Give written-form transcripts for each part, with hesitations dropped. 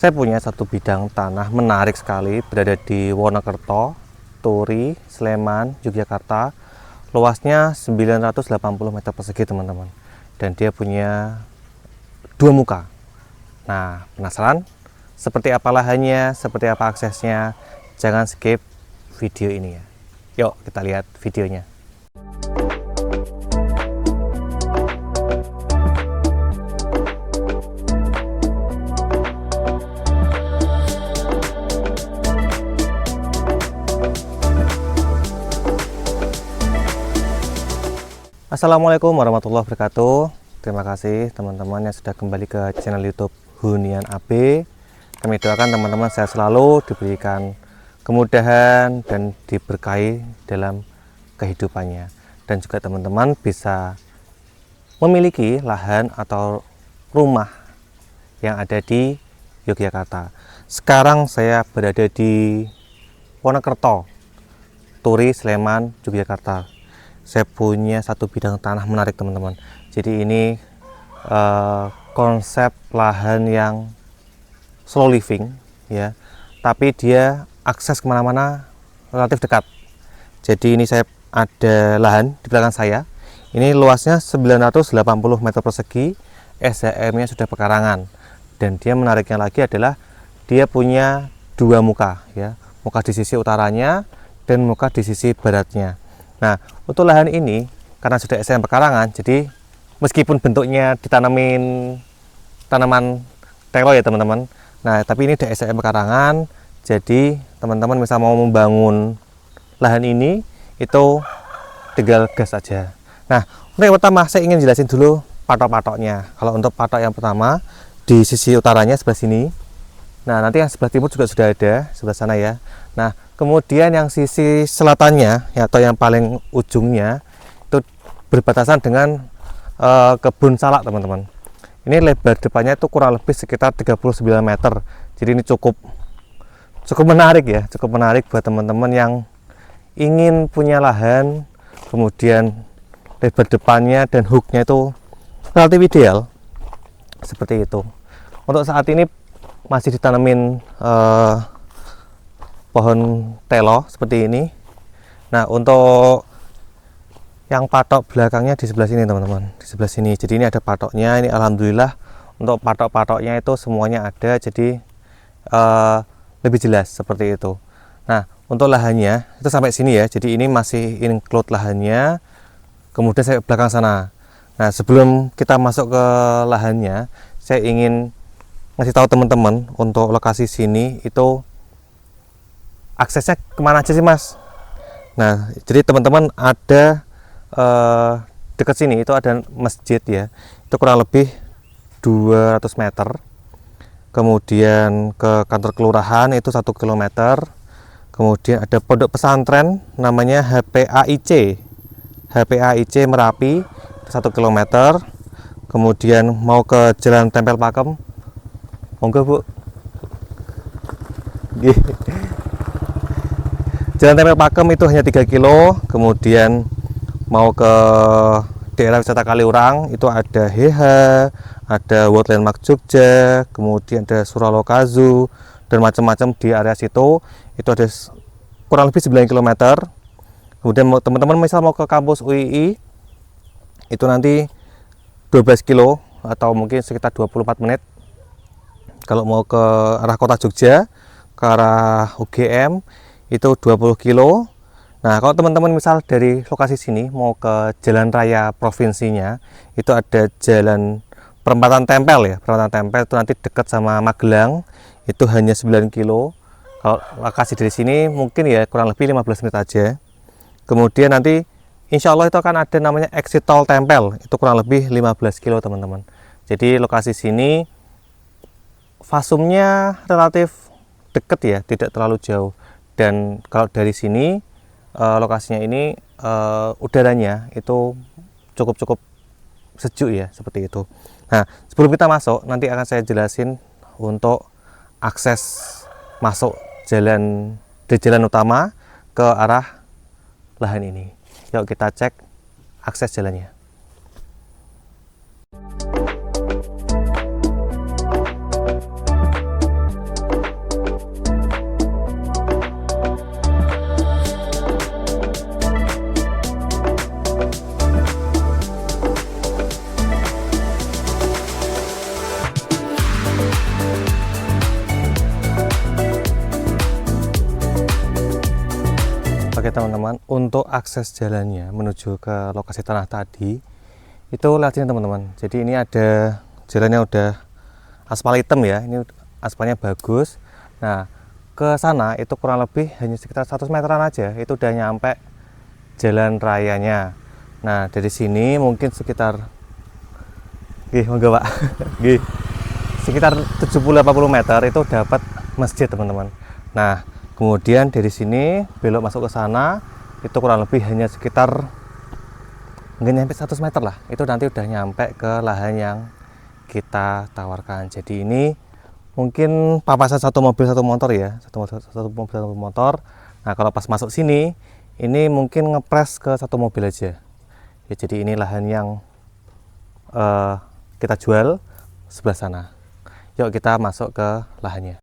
Saya punya satu bidang tanah menarik sekali berada di Wonokerto, Turi, Sleman, Yogyakarta. Luasnya 980 meter persegi teman-teman. Dan dia punya dua muka. Nah, penasaran? Seperti apa lahannya, seperti apa aksesnya? Jangan skip video ini ya. Yuk kita lihat videonya. Assalamualaikum warahmatullahi wabarakatuh. Terima kasih teman-teman yang sudah kembali ke channel YouTube Hunian AB. Kami doakan teman-teman sehat selalu, diberikan kemudahan dan diberkahi dalam kehidupannya. Dan juga teman-teman bisa memiliki lahan atau rumah yang ada di Yogyakarta. Sekarang saya berada di Wonokerto, Turi, Sleman, Yogyakarta. Saya punya satu bidang tanah menarik teman-teman. Jadi ini konsep lahan yang slow living ya, tapi dia akses kemana-mana relatif dekat. Jadi ini saya ada lahan di belakang saya. Ini luasnya 980 meter persegi, SHM-nya sudah pekarangan. Dan dia menariknya lagi adalah dia punya dua muka ya, muka di sisi utaranya dan muka di sisi baratnya. Nah, untuk lahan ini karena sudah SHM pekarangan, jadi meskipun bentuknya ditanamin tanaman telo ya teman-teman. Nah, tapi ini udah SHM pekarangan, jadi teman-teman misal mau membangun lahan ini itu tinggal gas aja. Nah, untuk yang pertama saya ingin jelasin dulu patok-patoknya. Kalau untuk patok yang pertama di sisi utaranya sebelah sini. Nah, nanti yang sebelah timur juga sudah ada sebelah sana ya. Nah, kemudian yang sisi selatannya ya, atau yang paling ujungnya itu berbatasan dengan kebun salak teman-teman. Ini lebar depannya itu kurang lebih sekitar 39 meter. Jadi ini cukup menarik ya, cukup menarik buat teman-teman yang ingin punya lahan, kemudian lebar depannya dan hooknya itu relatif ideal seperti itu. Untuk saat ini masih ditanamin pohon telo seperti ini. Nah, untuk yang patok belakangnya di sebelah sini teman-teman, di sebelah sini. Jadi ini ada patoknya. Ini alhamdulillah untuk patok-patoknya itu semuanya ada, jadi lebih jelas seperti itu. Nah, untuk lahannya itu sampai sini ya, jadi ini masih include lahannya. Kemudian saya belakang sana. Nah, sebelum kita masuk ke lahannya, saya ingin ngasih tahu teman-teman untuk lokasi sini itu aksesnya kemana aja sih mas. Nah, jadi teman-teman ada dekat sini itu ada masjid ya, itu kurang lebih 200 meter. Kemudian ke kantor kelurahan itu 1 km. Kemudian ada pondok pesantren namanya HPAIC Merapi 1 km. Kemudian mau ke Jalan Tempel Pakem, monggo bu. Jalan Tempel Pakem itu hanya 3 kilo. Kemudian mau ke daerah wisata Kaliurang itu ada Heha, ada World Landmark Jogja, kemudian ada Suraloka Zoo dan macam-macam di area situ. Itu ada kurang lebih 9 km. Kemudian teman-teman misal mau ke kampus UII itu nanti 12 kilo atau mungkin sekitar 24 menit. Kalau mau ke arah kota Jogja, ke arah UGM itu 20 kilo. Nah, kalau teman-teman misal dari lokasi sini mau ke jalan raya provinsinya, itu ada jalan Perempatan Tempel ya. Perempatan Tempel itu nanti dekat sama Magelang, itu hanya 9 kilo. Kalau lokasi dari sini mungkin ya kurang lebih 15 menit aja. Kemudian nanti insya Allah itu akan ada namanya exit tol Tempel, itu kurang lebih 15 kilo teman-teman. Jadi lokasi sini fasumnya relatif dekat ya, tidak terlalu jauh. Dan kalau dari sini lokasinya ini udaranya itu cukup sejuk ya, seperti itu. Nah, sebelum kita masuk nanti akan saya jelasin untuk akses masuk jalan utama ke arah lahan ini. Yuk kita cek akses jalannya. Oke teman-teman, untuk akses jalannya menuju ke lokasi tanah tadi itu lewat sini teman-teman. Jadi ini ada jalannya udah aspal hitam ya, ini aspalnya bagus. Nah ke sana itu kurang lebih hanya sekitar 100 meteran aja, itu udah nyampe jalan rayanya. Nah dari sini mungkin sekitar enggak Pak, sekitar 70-80 meter itu dapat masjid teman-teman. Nah kemudian dari sini belok masuk ke sana itu kurang lebih hanya sekitar nggak nyampe 100 meter lah, itu nanti udah nyampe ke lahan yang kita tawarkan. Jadi ini mungkin papasan satu mobil satu motor ya, satu mobil satu motor. Nah kalau pas masuk sini ini mungkin ngepres ke satu mobil aja ya. Jadi ini lahan yang kita jual sebelah sana. Yuk kita masuk ke lahannya.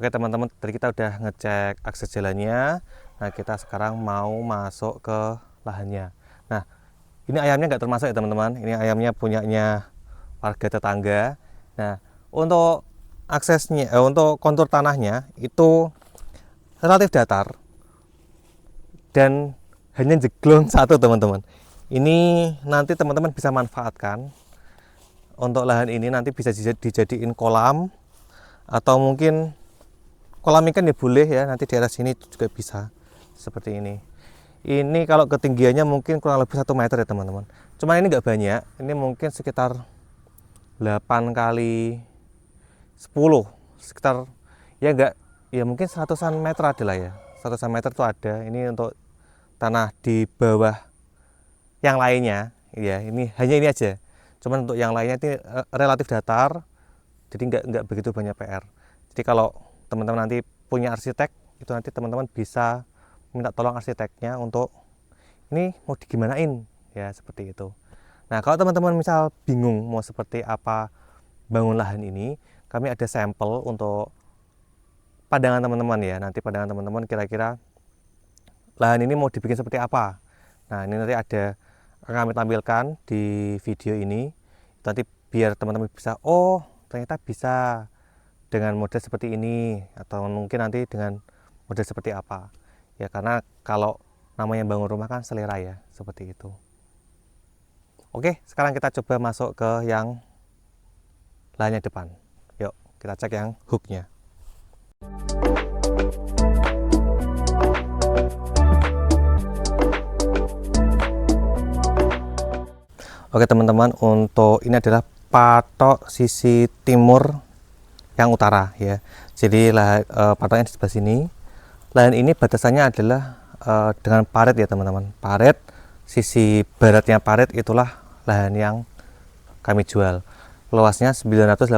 Oke teman-teman, tadi kita udah ngecek akses jalannya. Nah kita sekarang mau masuk ke lahannya. Nah ini ayamnya nggak termasuk ya teman-teman, ini ayamnya punyanya warga tetangga. Nah untuk aksesnya, untuk kontur tanahnya itu relatif datar dan hanya jeglong satu teman-teman. Ini nanti teman-teman bisa manfaatkan untuk lahan ini, nanti bisa dijadiin kolam atau mungkin kolam ikan ya boleh ya, nanti di atas sini juga bisa seperti ini. Ini kalau ketinggiannya mungkin kurang lebih 1 meter ya teman-teman. Cuma ini nggak banyak, ini mungkin sekitar 8 kali 10, sekitar ya enggak ya mungkin 100-an meter ada lah ya, 100-an meter tuh ada. Ini untuk tanah di bawah yang lainnya ya, ini hanya ini aja. Cuman untuk yang lainnya ini relatif datar, jadi nggak begitu banyak PR. Jadi kalau teman-teman nanti punya arsitek, itu nanti teman-teman bisa minta tolong arsiteknya untuk ini mau digimanain ya, seperti itu. Nah kalau teman-teman misal bingung mau seperti apa bangun lahan ini, kami ada sampel untuk pandangan teman-teman ya. Nanti pandangan teman-teman kira-kira lahan ini mau dibikin seperti apa. Nah ini nanti ada kami tampilkan di video ini, nanti biar teman-teman bisa, oh ternyata bisa dengan model seperti ini, atau mungkin nanti dengan model seperti apa ya, karena kalau namanya bangun rumah kan selera ya, seperti itu. Oke sekarang kita coba masuk ke yang lahannya depan. Yuk kita cek yang hooknya. Oke teman-teman, untuk ini adalah patok sisi timur yang utara ya. Jadi patoknya di sebelah sini. Lahan ini batasannya adalah dengan parit ya teman-teman. Parit, sisi baratnya parit itulah lahan yang kami jual. Luasnya 980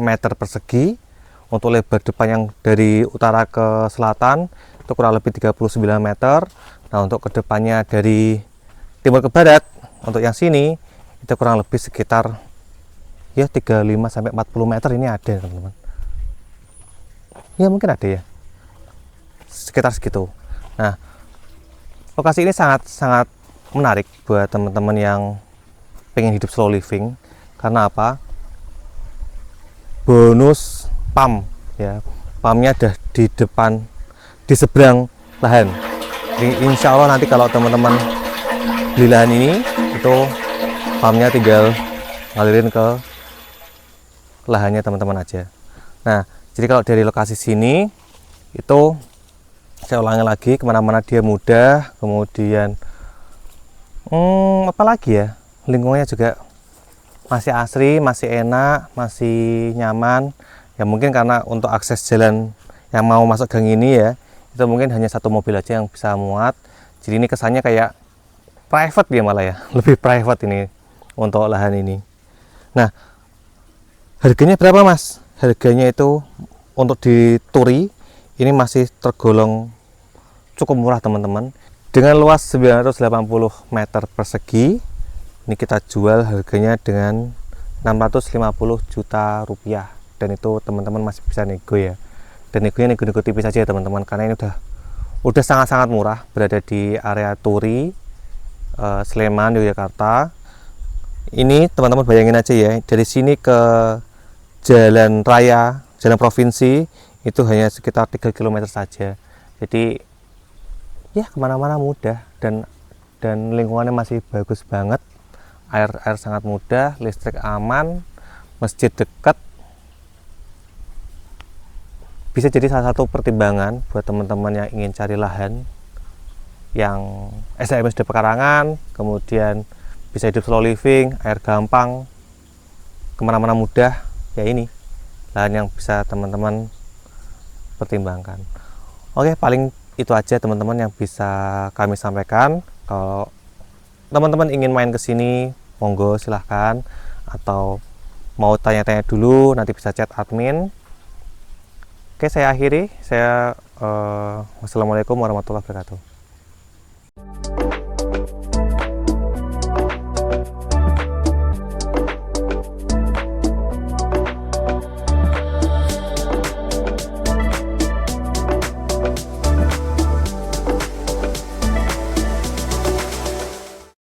meter persegi. Untuk lebar depan yang dari utara ke selatan itu kurang lebih 39 meter. Nah untuk kedepannya dari timur ke barat, untuk yang sini itu kurang lebih sekitar ya 35-40 meter ini ada teman-teman ya, mungkin ada ya sekitar segitu. Nah lokasi ini sangat menarik buat teman-teman yang pengen hidup slow living. Karena apa? Bonus pam ya, pamnya ada di depan, di seberang lahan. Jadi insya Allah nanti kalau teman-teman beli lahan ini itu pamnya tinggal ngalirin ke lahannya teman-teman aja. Nah jadi kalau dari lokasi sini itu saya ulangi lagi, kemana-mana dia mudah. Kemudian apalagi ya, lingkungannya juga masih asri, masih enak, masih nyaman ya. Mungkin karena untuk akses jalan yang mau masuk gang ini ya, itu mungkin hanya satu mobil aja yang bisa muat. Jadi ini kesannya kayak private ya, malah ya, lebih private ini untuk lahan ini. Nah harganya berapa mas? Harganya itu untuk di Turi ini masih tergolong cukup murah teman-teman. dengan luas 980 meter persegi. Ini kita jual harganya dengan 650 juta rupiah, dan itu teman-teman masih bisa nego ya, dan negonya nego-nego tipis saja ya teman-teman, karena ini udah sangat-sangat murah, berada di area Turi, Sleman, Yogyakarta. Ini teman-teman bayangin aja ya, dari sini ke jalan raya, jalan provinsi itu hanya sekitar 3 km saja. Jadi ya kemana-mana mudah, dan lingkungannya masih bagus banget. Air sangat mudah, listrik aman, masjid dekat. Bisa jadi salah satu pertimbangan buat teman-teman yang ingin cari lahan yang SDM sudah pekarangan, kemudian bisa hidup slow living, air gampang, kemana-mana mudah. Ya ini lahan yang bisa teman-teman pertimbangkan. Oke, paling itu aja teman-teman yang bisa kami sampaikan. Kalau teman-teman ingin main ke sini, monggo silahkan, atau mau tanya-tanya dulu nanti bisa chat admin. Oke, saya akhiri. Wassalamualaikum warahmatullahi wabarakatuh.